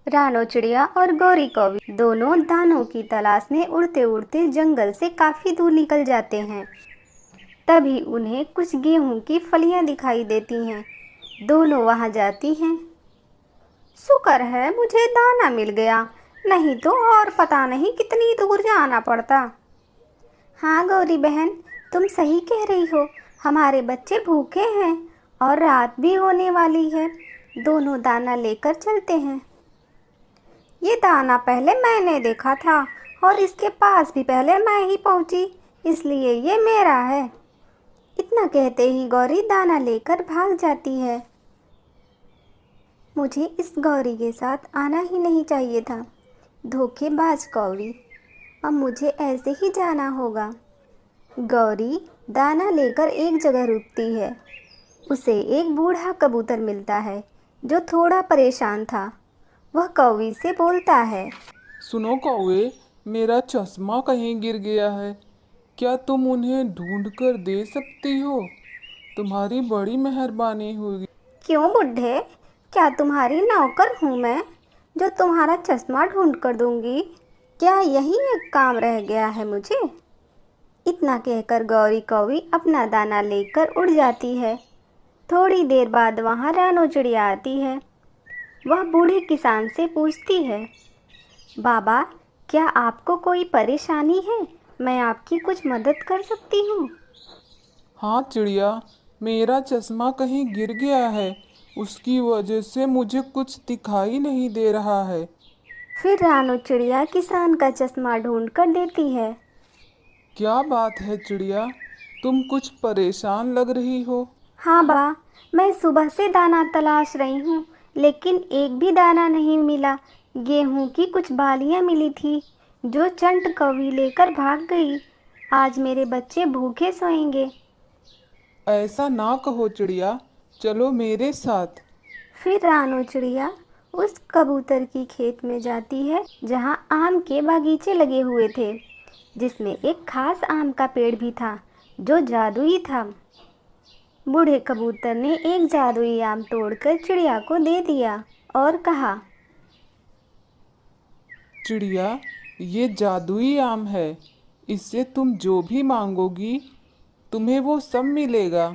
रानो चिड़िया और गौरी कौवी दोनों दानों की तलाश में उड़ते उड़ते जंगल से काफी दूर निकल जाते हैं। तभी उन्हें कुछ गेहूं की फलियां दिखाई देती हैं। दोनों वहां जाती हैं। शुक्र है मुझे दाना मिल गया, नहीं तो और पता नहीं कितनी दूर जाना पड़ता। हाँ गौरी बहन, तुम सही कह रही हो। हमारे बच्चे भूखे हैं और रात भी होने वाली है। दोनों दाना लेकर चलते हैं। ये दाना पहले मैंने देखा था और इसके पास भी पहले मैं ही पहुंची, इसलिए ये मेरा है। इतना कहते ही गौरी दाना लेकर भाग जाती है। मुझे इस गौरी के साथ आना ही नहीं चाहिए था। धोखेबाज गौरी, अब मुझे ऐसे ही जाना होगा। गौरी दाना लेकर एक जगह रुकती है। उसे एक बूढ़ा कबूतर मिलता है जो थोड़ा परेशान था। वह कौवी से बोलता है, सुनो कौवे, मेरा चश्मा कहीं गिर गया है। क्या तुम उन्हें ढूंढ कर दे सकती हो? तुम्हारी बड़ी मेहरबानी होगी। क्यों बुढ़े, क्या तुम्हारी नौकर हूँ मैं जो तुम्हारा चश्मा ढूंढ कर दूंगी? क्या यही एक काम रह गया है मुझे? इतना कहकर गौरी कौवी अपना दाना लेकर उड़ जाती है। थोड़ी देर बाद वहाँ रानो चिड़िया आती है। वह बूढ़े किसान से पूछती है, बाबा, क्या आपको कोई परेशानी है? मैं आपकी कुछ मदद कर सकती हूँ। हाँ चिड़िया, मेरा चश्मा कहीं गिर गया है। उसकी वजह से मुझे कुछ दिखाई नहीं दे रहा है। फिर रानो चिड़िया किसान का चश्मा ढूंढ कर देती है। क्या बात है चिड़िया, तुम कुछ परेशान लग रही हो। हाँ बा, मैं सुबह से दाना तलाश रही हूँ, लेकिन एक भी दाना नहीं मिला। गेहूं की कुछ बालियाँ मिली थी जो चंट कौवी लेकर भाग गई। आज मेरे बच्चे भूखे सोएंगे। ऐसा ना कहो चिड़िया, चलो मेरे साथ। फिर रानो चिड़िया उस कबूतर की खेत में जाती है जहाँ आम के बागीचे लगे हुए थे, जिसमें एक खास आम का पेड़ भी था जो जादुई था। बूढ़े कबूतर ने एक जादुई आम तोड़कर चिड़िया को दे दिया और कहा, चिड़िया, ये जादुई आम है। इससे तुम जो भी मांगोगी तुम्हें वो सब मिलेगा।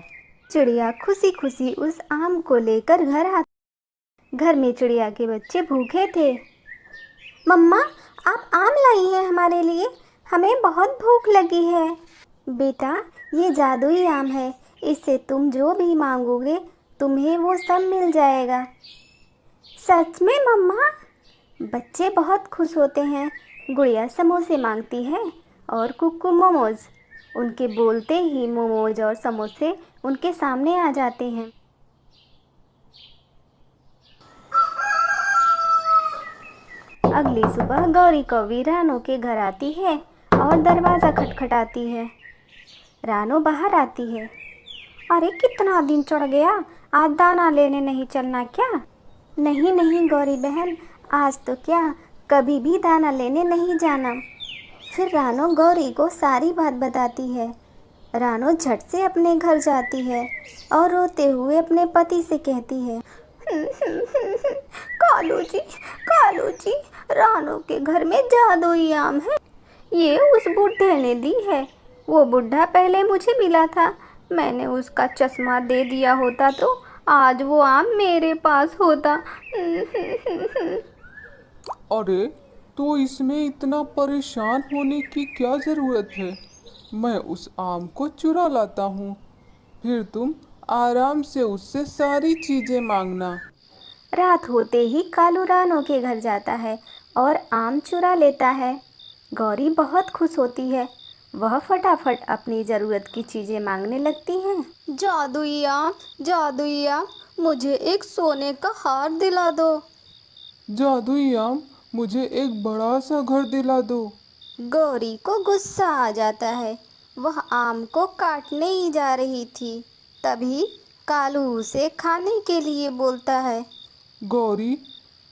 चिड़िया खुशी खुशी उस आम को लेकर घर आ। घर में चिड़िया के बच्चे भूखे थे। मम्मा, आप आम लाई हैं हमारे लिए, हमें बहुत भूख लगी है। बेटा, ये जादुई आम है, इससे तुम जो भी मांगोगे तुम्हें वो सब मिल जाएगा। सच में मम्मा? बच्चे बहुत खुश होते हैं। गुड़िया समोसे मांगती है और कुक्कू मोमोज। उनके बोलते ही मोमोज और समोसे उनके सामने आ जाते हैं। अगली सुबह गौरी कौवी रानो के घर आती है और दरवाज़ा खटखटाती है। रानो बाहर आती है। अरे कितना दिन चढ़ गया, आज दाना लेने नहीं चलना क्या? नहीं नहीं गौरी बहन, आज तो क्या, कभी भी दाना लेने नहीं जाना। फिर रानो गौरी को सारी बात बताती है। रानो झट से अपने घर जाती है और रोते हुए अपने पति से कहती है, कालू जी, कालू जी, रानो के घर में जादुई आम है। ये उस बुढ़े ने दी है। वो बुढ़ा पहले मुझे मिला था, मैंने उसका चश्मा दे दिया होता तो आज वो आम मेरे पास होता। अरे, तो इसमें इतना परेशान होने की क्या ज़रूरत है? मैं उस आम को चुरा लाता हूँ। फिर तुम आराम से उससे सारी चीज़ें मांगना। रात होते ही कालू रानो के घर जाता है और आम चुरा लेता है। गौरी बहुत खुश होती है। वह फटाफट अपनी ज़रूरत की चीज़ें मांगने लगती हैं। जादुई आम, जादुई आम, मुझे एक सोने का हार दिला दो। जादुई आम, मुझे एक बड़ा सा घर दिला दो। गौरी को गुस्सा आ जाता है। वह आम को काटने ही जा रही थी, तभी कालू उसे खाने के लिए बोलता है। गौरी,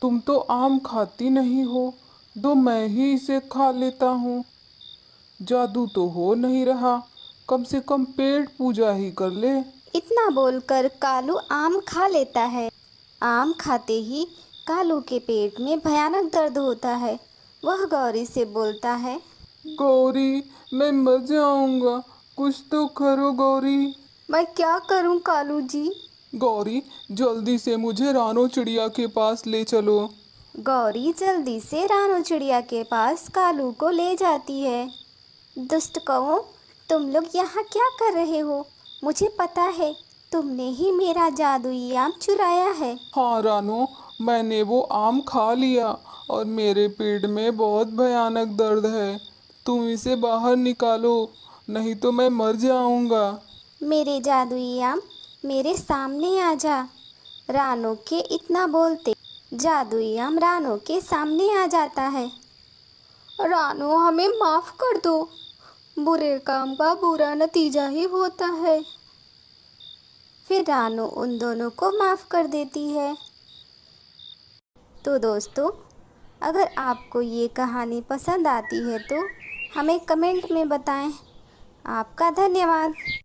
तुम तो आम खाती नहीं हो, दो मैं ही इसे खा लेता हूँ। जादू तो हो नहीं रहा, कम से कम पेट पूजा ही कर ले। इतना बोलकर कालू आम खा लेता है। आम खाते ही कालू के पेट में भयानक दर्द होता है। वह गौरी से बोलता है, गौरी मैं मर जाऊंगा, कुछ तो करो गौरी। मैं क्या करूं कालू जी? गौरी जल्दी से मुझे रानो चिड़िया के पास ले चलो। गौरी जल्दी से रानो चिड़िया के पास कालू को ले जाती है। दुष्ट कौओं, तुम लोग यहाँ क्या कर रहे हो? मुझे पता है तुमने ही मेरा जादुई आम चुराया है। हाँ रानो, मैंने वो आम खा लिया और मेरे पेट में बहुत भयानक दर्द है। तुम इसे बाहर निकालो, नहीं तो मैं मर जाऊंगा। मेरे जादुई आम, मेरे सामने आ जा। रानो के इतना बोलते जादुई आम रानो के सामने आ जाता है। रानो, हमें माफ़ कर दो, बुरे काम का बुरा नतीजा ही होता है। फिर रानो उन दोनों को माफ़ कर देती है। तो दोस्तों, अगर आपको ये कहानी पसंद आती है तो हमें कमेंट में बताएं। आपका धन्यवाद।